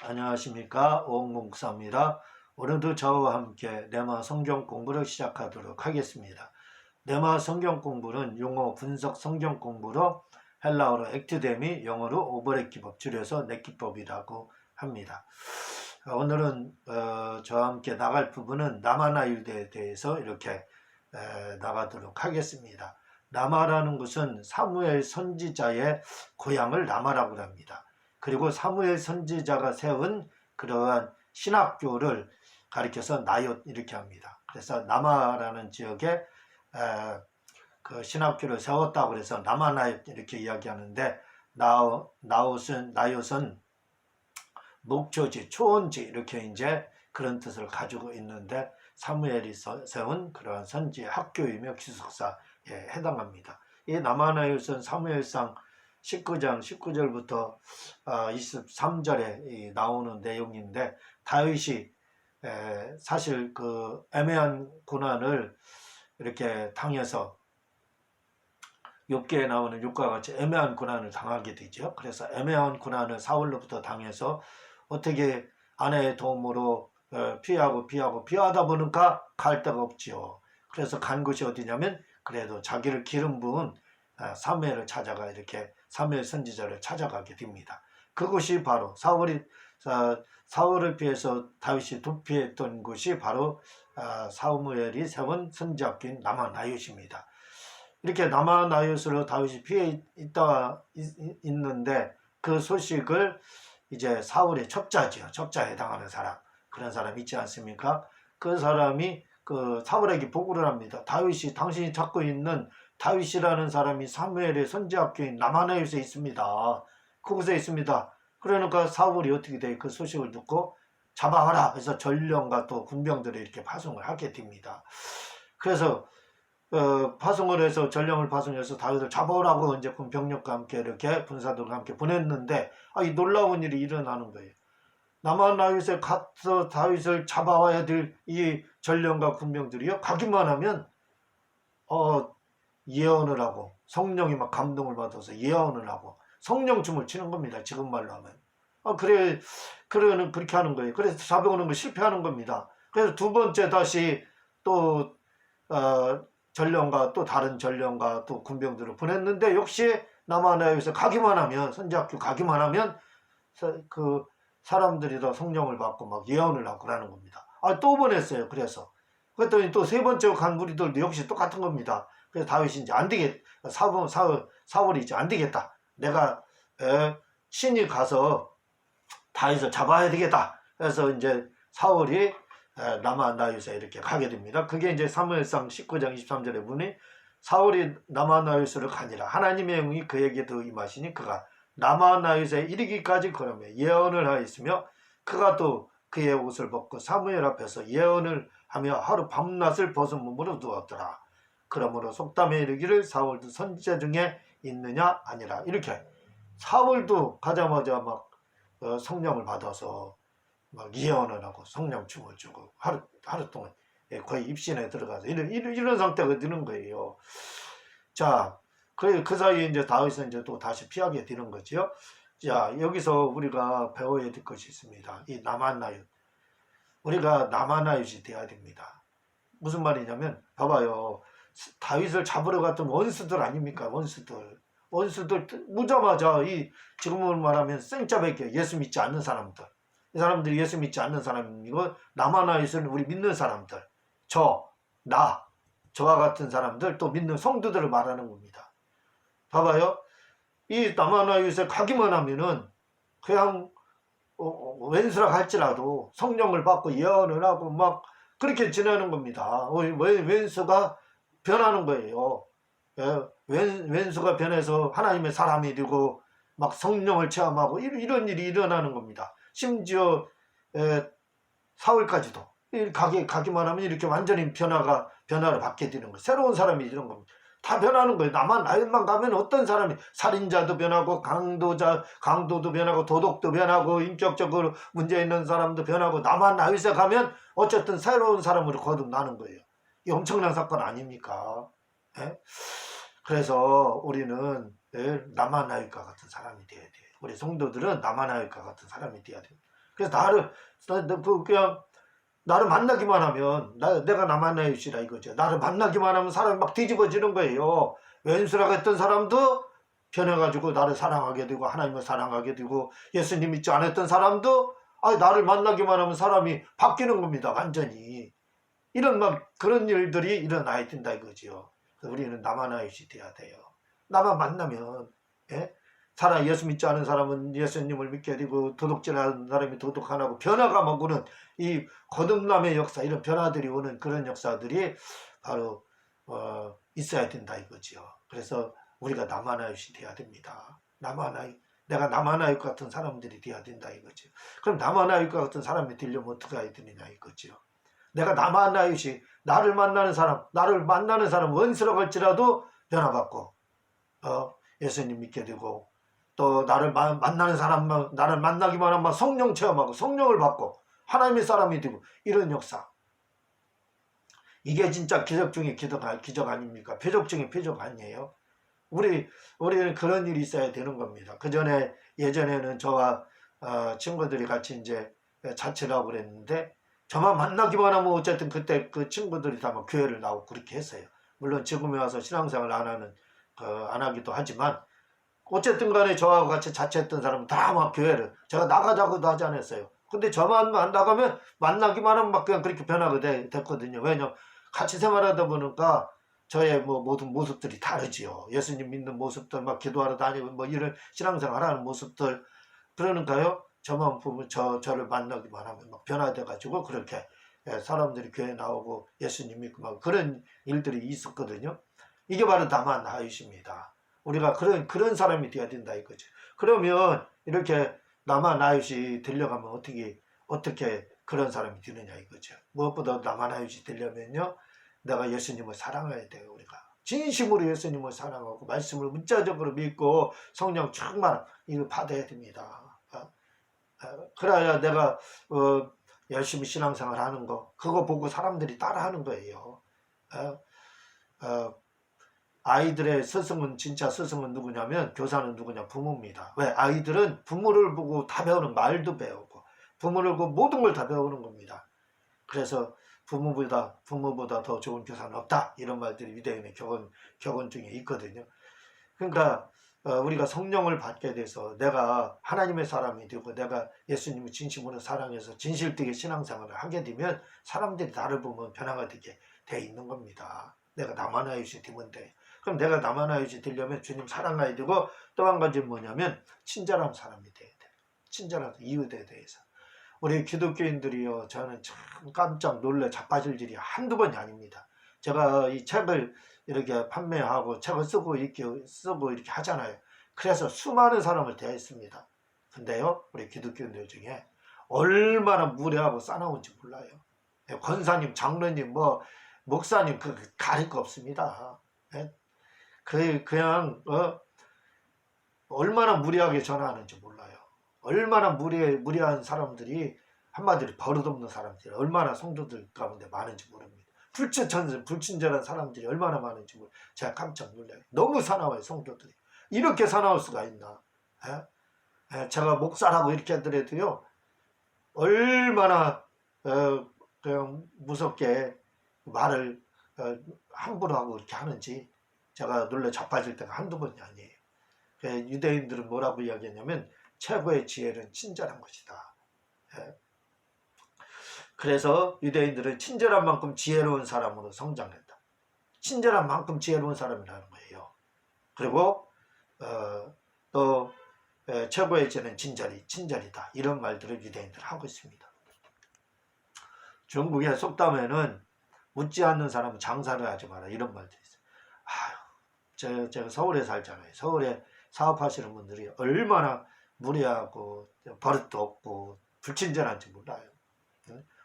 안녕하십니까, 오홍목사입니다. 오늘도 저와 함께 레마 성경 공부를 시작하도록 하겠습니다. 레마 성경 공부는 용어 분석 성경 공부로 헬라어로 액트데미, 영어로 오버랩기법, 줄여서 넷기법이라고 합니다. 오늘은 저와 함께 나갈 부분은 라마나 유대에 대해서 이렇게 나가도록 하겠습니다. 라마라는 것은 사무엘 선지자의 고향을 라마라고 합니다. 그리고 사무엘 선지자가 세운 그러한 신학교를 가리켜서 나옅 이렇게 합니다. 그래서 라마라는 지역에 그 신학교를 세웠다고 그래서 라마나옅 이렇게 이야기하는데, 나옅은 목초지, 초원지 이렇게 이제 그런 뜻을 가지고 있는데, 사무엘이 세운 그러한 선지의 학교이며 기숙사에 해당합니다. 이 라마나옅은 사무엘상 19장 19절부터 23절에 나오는 내용인데, 다윗이 사실 그 애매한 고난을 이렇게 당해서 욥기에 나오는 욥과 같이 애매한 고난을 당하게 되죠. 그래서 애매한 고난을 사울로부터 당해서 어떻게 아내의 도움으로 피하다 보니까 갈 데가 없지요. 그래서 간 곳이 어디냐면, 그래도 자기를 기름 부은 사무엘을 찾아가 이렇게 사무엘 선지자를 찾아가게 됩니다. 그곳이 바로 사울을 피해서 다윗이 도피했던 곳이 바로 사무엘이 세운 선지학교인 라마나옅입니다. 이렇게 라마나옅으로 다윗이 피해 있는데, 그 소식을 이제 사울의 첩자지요. 첩자에 해당하는 사람, 그런 사람 있지 않습니까? 그 사람이 그 사울에게 보고를 합니다. 당신이 찾고 있는 다윗이라는 사람이 사무엘의 선지학교인 라마나옅에 있습니다. 그곳에 있습니다. 그러니까 사울이 어떻게 돼? 그 소식을 듣고 잡아와라 해서 전령과 또 군병들을 이렇게 파송을 하게 됩니다. 그래서 파송을 해서 전령을 파송해서 다윗을 잡아오라고 이제 군병력과 함께 이렇게 군사들과 함께 보냈는데, 이 놀라운 일이 일어나는 거예요. 라마나옅에 가서 다윗을 잡아와야 될 이 전령과 군병들이요, 가기만 하면 예언을 하고, 성령이 막 감동을 받아서 예언을 하고 성령춤을 추는 겁니다. 지금 말로 하면. 그렇게 하는 거예요. 그래서 잡아오는 거 실패하는 겁니다. 그래서 두 번째 다시 또 전령과 또 다른 전령과 또 군병들을 보냈는데, 역시 라마나옅에 가기만 하면, 선지학교 가기만 하면 그 사람들이 다 성령을 받고 막 예언을 하고 그러는 겁니다. 또 보냈어요. 그랬더니 또 세 번째 간 무리들도 역시 똑같은 겁니다. 그래서 다윗이 이제 안 되겠다. 사울이 이제 안 되겠다. 내가 신이 가서 다윗을 잡아야 되겠다. 그래서 이제 사울이 라마나옅에 이렇게 가게 됩니다. 그게 이제 사무엘상 19장 23절에 보니, 사울이 라마나옅으로 가니라. 하나님의 영이 그에게도 임하시니 그가 라마나옅에 이르기까지 걸으며 예언을 하였으며, 그가 또 그의 옷을 벗고 사무엘 앞에서 예언을 하며 하루 밤낮을 벗은 몸으로 누웠더라. 그러므로 속담에 이르기를 사울도 선지자 중에 있느냐 아니라. 이렇게 사울도 가자마자 막 성령을 받아서 막 예언을 하고 성령춤을 추고 하루 동안 거의 입신에 들어가서 이런 상태가 되는 거예요. 자, 그 사이에 이제 다윗은 이제 또 다시 피하게 되는 거죠. 자, 여기서 우리가 배워야 될 것이 있습니다. 이 라마나옅, 우리가 라마나옅이 돼야 됩니다. 무슨 말이냐면, 봐봐요. 다윗을 잡으러 갔던 원수들 아닙니까? 원수들 무자마자 지금으로 말하면 생짜배기, 예수 믿지 않는 사람들, 이 사람들이 예수 믿지 않는 사람이고, 라마나옅은 우리 믿는 사람들, 저와 같은 사람들, 또 믿는 성도들을 말하는 겁니다. 봐봐요. 이 라마나옅에 가기만 하면은 그냥 왼수라 할지라도 성령을 받고 예언을 하고 막 그렇게 지내는 겁니다. 왼수가 변하는 거예요. 왼수가 변해서 하나님의 사람이 되고 막 성령을 체험하고 이런 일이 일어나는 겁니다. 심지어 사울까지도 가기만 하면 이렇게 완전히 변화를 받게 되는 거예요. 새로운 사람이 이런 겁니다. 다 변하는 거예요. 나만 가면 어떤 사람이, 살인자도 변하고, 강도도 변하고, 도덕도 변하고, 인격적으로 문제 있는 사람도 변하고, 라마나옅에 가면 어쨌든 새로운 사람으로 거듭나는 거예요. 이 엄청난 사건 아닙니까? 그래서 우리는 라마나옅과 같은 사람이 돼야 돼요. 우리 성도들은 라마나옅과 같은 사람이 돼야 돼요. 그래서 그냥 나를 만나기만 하면 내가 나 만나주시라 이거죠. 나를 만나기만 하면 사람이 막 뒤집어지는 거예요. 왼수라고 했던 사람도 변해가지고 나를 사랑하게 되고 하나님을 사랑하게 되고 예수님 믿지 않았던 사람도 나를 만나기만 하면 사람이 바뀌는 겁니다. 완전히. 이런 그런 일들이 일어나야 된다 이거지요. 우리는 나만 아이시 돼야 돼요. 나만 만나면 예수 믿지 않은 사람은 예수님을 믿게 되고 도둑질하는 사람이 도둑 안 하고 변화가 오는 이 거듭남의 역사, 이런 변화들이 오는 그런 역사들이 바로 있어야 된다 이거지요. 그래서 우리가 나만 아이시 돼야 됩니다. 내가 나만 아이 같은 사람들이 돼야 된다 이거죠. 그럼 나만 아이 같은 사람이 되려면 어떻게 해야 되느냐 이거죠. 내가 나만 아이시, 나를 만나는 사람 원수라고 할지라도 변화받고 예수님 믿게 되고 또 나를 만나는 사람만 나를 만나기만 하면 성령 체험하고 성령을 받고 하나님의 사람이 되고 이런 역사. 이게 진짜 기적 중에 기적 아닙니까? 표적 중에 표적 아니에요? 우리는 그런 일이 있어야 되는 겁니다. 예전에는 저와 친구들이 같이 이제 자취를 하고 그랬는데 저만 만나기만 하면 어쨌든 그때 그 친구들이 다 막 교회를 나오고 그렇게 했어요. 물론 지금에 와서 신앙생활 안 하기도 하지만 어쨌든 간에 저하고 같이 자취했던 사람은 다 막 교회를 제가 나가자고도 하지 않았어요. 근데 저만 안 나가면 만나기만 하면 막 그냥 그렇게 변하게 됐거든요. 왜냐면 같이 생활하다 보니까 저의 모든 모습들이 다르지요. 예수님 믿는 모습들, 막 기도하러 다니고 이런 신앙생활 하는 모습들. 그러니까요, 저만 보면 저를 만나기만 하면 막 변화돼가지고 그렇게 사람들이 교회 나오고 예수님 믿고 막 그런 일들이 있었거든요. 이게 바로 나만 나이십니다. 우리가 그런 사람이 되어야 된다 이거죠. 그러면 이렇게 나만 나이시 되려가면 어떻게 그런 사람이 되느냐 이거죠. 무엇보다 나만 나이시 되려면요, 내가 예수님을 사랑해야 돼요. 우리가 진심으로 예수님을 사랑하고 말씀을 문자적으로 믿고 성령 충만 이거 받아야 됩니다. 그래야 내가 열심히 신앙생활 하는 거 그거 보고 사람들이 따라하는 거예요. 아이들의 스승은 진짜 스승은 누구냐면 교사는 누구냐? 부모입니다. 왜? 아이들은 부모를 보고 다 배우는, 말도 배우고 부모를 보고 모든 걸 다 배우는 겁니다. 그래서 부모보다 더 좋은 교사는 없다 이런 말들이 유대인의 격언 중에 있거든요. 그러니까 우리가 성령을 받게 돼서 내가 하나님의 사람이 되고 내가 예수님을 진심으로 사랑해서 진실되게 신앙생활을 하게 되면 사람들이 나를 보면 변화가 되게 돼 있는 겁니다. 내가 나만 아이시 되면 돼. 그럼 내가 나만 아이시 되려면 주님 사랑해야 되고 또 한 가지는 뭐냐면 친절한 사람이 돼야 돼. 친절한 이웃에 대해서. 우리 기독교인들이요, 저는 참 깜짝 놀래 자빠질 일이 한두 번이 아닙니다. 제가 이 책을 이렇게 판매하고 책을 쓰고 이렇게 하잖아요. 그래서 수많은 사람을 대했습니다. 근데요, 우리 기독교인들 중에 얼마나 무례하고 싸나운지 몰라요. 권사님, 장로님, 목사님 가릴 거 없습니다. 그냥 얼마나 무례하게 전화하는지 몰라요. 얼마나 무례한 사람들이, 한마디로 버릇없는 사람들이 얼마나 성도들 가운데 많은지 모릅니다. 불친절한 사람들이 얼마나 많은지 제가 깜짝 놀라요. 너무 사나워요, 성도들이. 이렇게 사나울 수가 있나? 제가 목사라고 이렇게 하더라도요, 얼마나 그냥 무섭게 말을 함부로 하고 이렇게 하는지 제가 놀래 자빠질 때가 한두 번이 아니에요. 유대인들은 뭐라고 이야기했냐면 최고의 지혜는 친절한 것이다. 그래서 유대인들은 친절한 만큼 지혜로운 사람으로 성장했다. 친절한 만큼 지혜로운 사람이라는 거예요. 그리고 또 최고의 지혜는 친절이다. 이런 말들을 유대인들 하고 있습니다. 중국의 속담에는 묻지 않는 사람은 장사를 하지 마라 이런 말들이 있어요. 제가 서울에 살잖아요. 서울에 사업하시는 분들이 얼마나 무례하고 버릇도 없고 불친절한지 몰라요.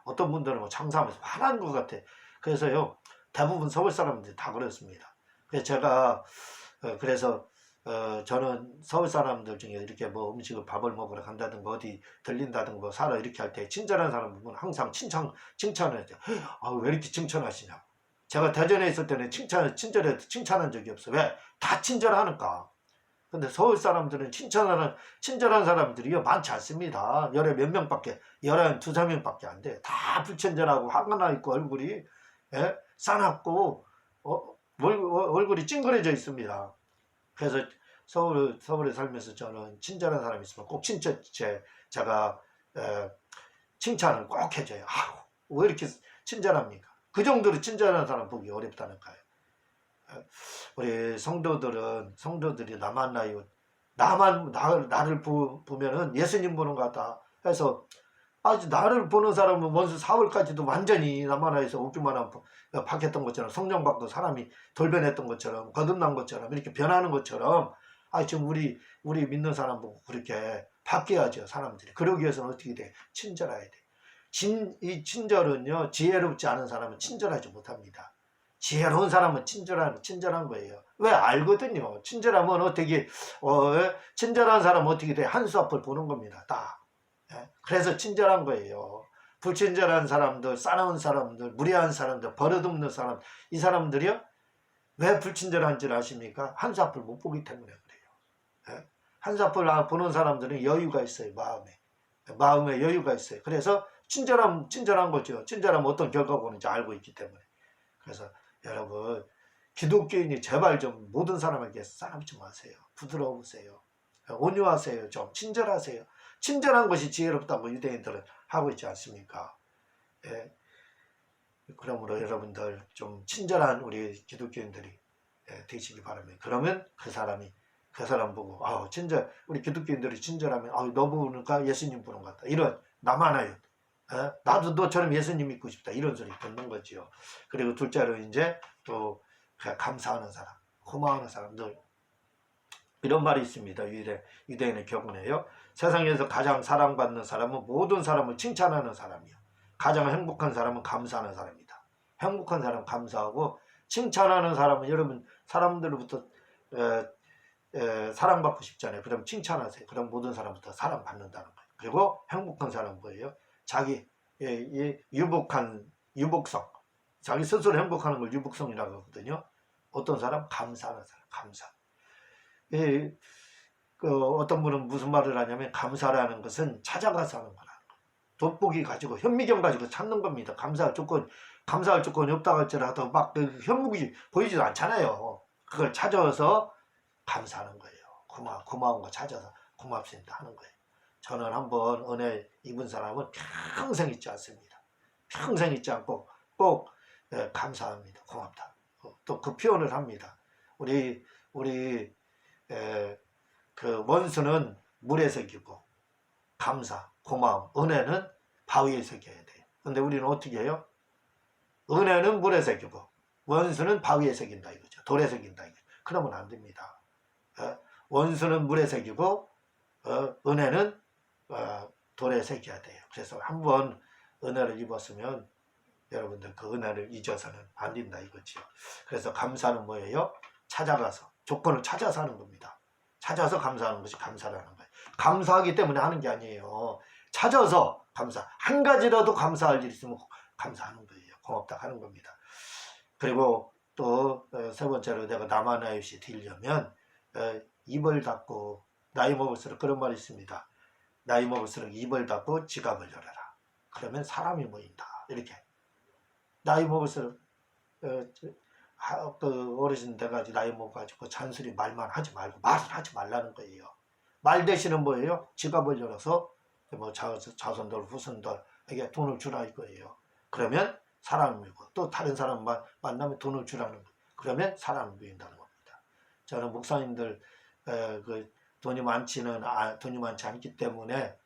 어떤 분들은 장사하면서 화나는 것 같아. 그래서요, 대부분 서울 사람들이 다 그렇습니다. 그래서 제가 저는 서울 사람들 중에 이렇게 음식을 밥을 먹으러 간다든가 어디 들린다든가 사러 이렇게 할 때 친절한 사람 보면 항상 칭찬을 해요. 왜 이렇게 칭찬하시냐? 제가 대전에 있을 때는 친절해도 칭찬한 적이 없어. 왜? 다 친절하니까. 근데 서울 사람들은 친절한 사람들이 많지 않습니다. 열에 몇 명밖에, 열에 두세 명밖에 안 돼요. 다 불친절하고 화가 나 있고 얼굴이, 예? 싸납고, 얼굴이 찡그려져 있습니다. 그래서 서울에 살면서 저는 친절한 사람이 있으면 꼭 제가 칭찬을 꼭 해줘요. 아우, 왜 이렇게 친절합니까? 그 정도로 친절한 사람 보기 어렵다는 거예요. 우리 성도들이 나 만나요. 나를 보면은 예수님 보는 것 같다 해서, 아주 나를 보는 사람은 원수 사울까지도 완전히 남한에서 오기만 하면 박했던 것처럼, 성령 받고 사람이 돌변했던 것처럼, 거듭난 것처럼, 이렇게 변하는 것처럼, 지금 우리 믿는 사람 보고 그렇게 바뀌어야죠. 사람들이. 그러기 위해서는 어떻게 돼? 친절해야 돼. 이 친절은요, 지혜롭지 않은 사람은 친절하지 못합니다. 지혜로운 사람은 친절한 거예요. 왜? 알거든요. 친절하면 어떻게, 친절한 사람은 어떻게 돼? 한 수 앞을 보는 겁니다. 다. 그래서 친절한 거예요. 불친절한 사람들, 싸나운 사람들, 무례한 사람들, 버릇없는 사람, 이 사람들이요, 왜 불친절한 줄 아십니까? 한 수 앞을 못 보기 때문에 그래요. 한 수 앞을 보는 사람들은 여유가 있어요. 마음에 여유가 있어요. 그래서 친절한 거죠. 친절하면 어떤 결과가 오는지 알고 있기 때문에. 그래서 여러분, 기독교인이 제발 좀 모든 사람에게 싸움지 마세요. 부드러우세요. 온유하세요. 좀 친절하세요. 친절한 것이 지혜롭다고 유대인들은 하고 있지 않습니까? 예. 그러므로 여러분들 좀 친절한 우리 기독교인들이 되시기 바랍니다. 그러면 그 사람 보고, 우리 기독교인들이 친절하면, 너 보니까 예수님 보는 것 같다. 이런, 나만아요. 나도 너처럼 예수님 믿고 싶다. 이런 소리 듣는 거지요. 그리고 둘째로 이제 또 감사하는 사람, 고마워하는 사람들. 이런 말이 있습니다. 유대인의 경우에요. 세상에서 가장 사랑받는 사람은 모든 사람을 칭찬하는 사람이요. 가장 행복한 사람은 감사하는 사람이다. 행복한 사람은 감사하고, 칭찬하는 사람은 여러분 사람들로부터 사랑받고 싶잖아요. 그럼 칭찬하세요. 그럼 모든 사람부터 사랑받는다는 거예요. 그리고 행복한 사람은 뭐예요? 자기 유복성, 자기 스스로 행복하는 걸 유복성이라고 하거든요. 어떤 사람? 감사하는 사람. 감사. 어떤 분은 무슨 말을 하냐면, 감사라는 것은 찾아가서 하는 거라. 돋보기 가지고, 현미경 가지고 찾는 겁니다. 감사할 조건이 없다고 할지라도 막 현무기 보이지도 않잖아요. 그걸 찾아서 감사하는 거예요. 고마운 거 찾아서 고맙습니다 하는 거예요. 저는 한번 은혜 입은 사람은 평생 잊지 않습니다. 평생 잊지 않고 꼭 감사합니다. 고맙다. 또 그 표현을 합니다. 우리 그 원수는 물에 새기고, 감사, 고마움, 은혜는 바위에 새겨야 돼요. 근데 우리는 어떻게 해요? 은혜는 물에 새기고 원수는 바위에 새긴다 이거죠. 돌에 새긴다 이거죠. 그러면 안 됩니다. 원수는 물에 새기고 은혜는 돌에 새겨야 돼요. 그래서 한번 은혜를 입었으면 여러분들 그 은혜를 잊어서는 안 된다 이거죠. 그래서 감사는 뭐예요? 찾아가서, 조건을 찾아서 하는 겁니다. 찾아서 감사하는 것이 감사라는 거예요. 감사하기 때문에 하는 게 아니에요. 찾아서 감사, 한 가지라도 감사할 일 있으면 감사하는 거예요. 고맙다 하는 겁니다. 그리고 또 세 번째로 내가 나만의 것이 되려면 입을 닫고, 나이 먹을수록 그런 말이 있습니다. 나이 먹을수록 입을 닫고 지갑을 열어라. 그러면 사람이 모인다. 이렇게. 나이 먹을수록 그 어르신 돼가지고 나이 먹어가지고 잔소리 말만 하지 말고 말을 하지 말라는 거예요. 말 대신은 뭐예요? 지갑을 열어서 뭐 자손들 후손들에게 돈을 주라 이거예요. 그러면 사람을 밀고, 또 다른 사람 만나면 돈을 주라는 거예요. 그러면 사람을 밀린다는 겁니다. 저는 목사님들 돈이 많지 않기 때문에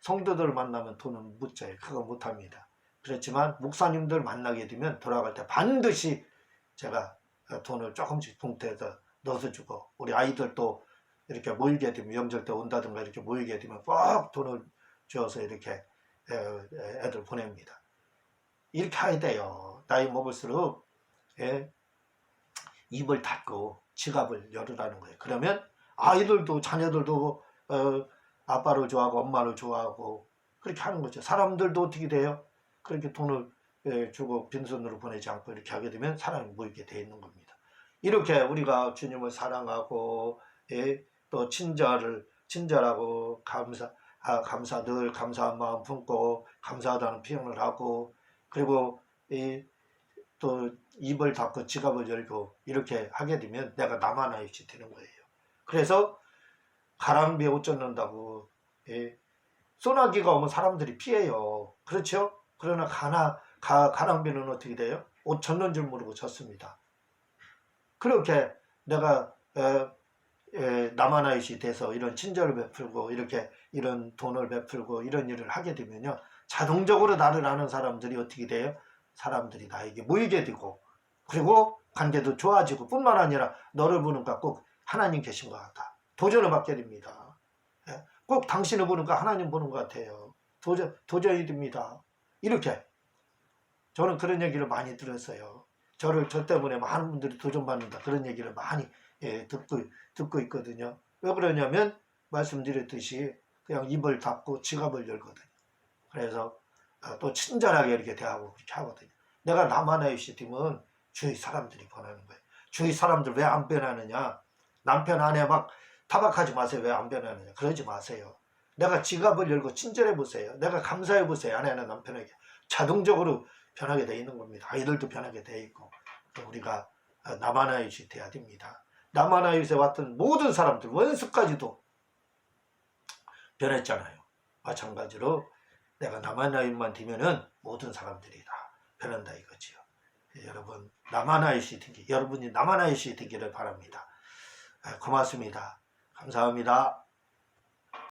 성도들 만나면 돈을 못 줘요. 그거 못합니다. 그렇지만 목사님들 만나게 되면 돌아갈 때 반드시 제가 돈을 조금씩 봉투에다 넣어서 주고, 우리 아이들도 이렇게 모이게 되면, 명절 때 온다든가 이렇게 모이게 되면 꼭 돈을 주어서 이렇게 애들 보냅니다. 이렇게 해야 돼요. 나이 먹을수록 입을 닫고 지갑을 열으라는 거예요. 그러면 아이들도, 자녀들도 아빠를 좋아하고 엄마를 좋아하고 그렇게 하는 거죠. 사람들도 어떻게 돼요? 그렇게 돈을 주고 빈손으로 보내지 않고 이렇게 하게 되면 사람이 모이게 돼 있는 겁니다. 이렇게 우리가 주님을 사랑하고 예, 또 친절하고 늘 감사한 마음 품고 감사하다는 표현을 하고, 그리고 또 입을 닫고 지갑을 열고 이렇게 하게 되면 내가 나만 아이치 되는 거예요. 그래서 가랑비에 옷 젖는다고, 예, 소나기가 오면 사람들이 피해요. 그렇죠? 그러나 가랑비는 어떻게 돼요? 옷 젖는 줄 모르고 젖습니다. 그렇게 내가 나만아이시 돼서 이런 친절을 베풀고 이런 돈을 베풀고 이런 일을 하게 되면요, 자동적으로 나를 아는 사람들이 어떻게 돼요? 사람들이 나에게 모이게 되고, 그리고 관계도 좋아지고, 뿐만 아니라 너를 보니까 꼭 하나님 계신 것 같아, 도전을 받게 됩니다. 예? 꼭 당신을 보니까 하나님 보는 것 같아요. 도전이 됩니다. 이렇게 저는 그런 얘기를 많이 들었어요. 저 때문에 많은 분들이 도전받는다, 그런 얘기를 많이 듣고 있거든요. 왜 그러냐면 말씀드렸듯이 그냥 입을 닫고 지갑을 열거든요. 그래서 또 친절하게 이렇게 대하고 그렇게 하거든요. 내가 나만의 시팀은 주위 사람들이 변하는 거예요. 주위 사람들 왜 안 변하느냐? 남편 아내 막 타박하지 마세요. 왜 안 변하느냐? 그러지 마세요. 내가 지갑을 열고 친절해 보세요. 내가 감사해 보세요. 아내나 남편에게. 자동적으로 변하게 돼 있는 겁니다. 아이들도 변하게 돼 있고. 우리가 나만아이시 돼야 됩니다. 나만아이시에 왔던 모든 사람들, 원수까지도 변했잖아요. 마찬가지로 내가 나만아이만 되면은 모든 사람들이 다 변한다 이거지요. 여러분, 여러분이 나만아이시 되기를 바랍니다. 고맙습니다. 감사합니다.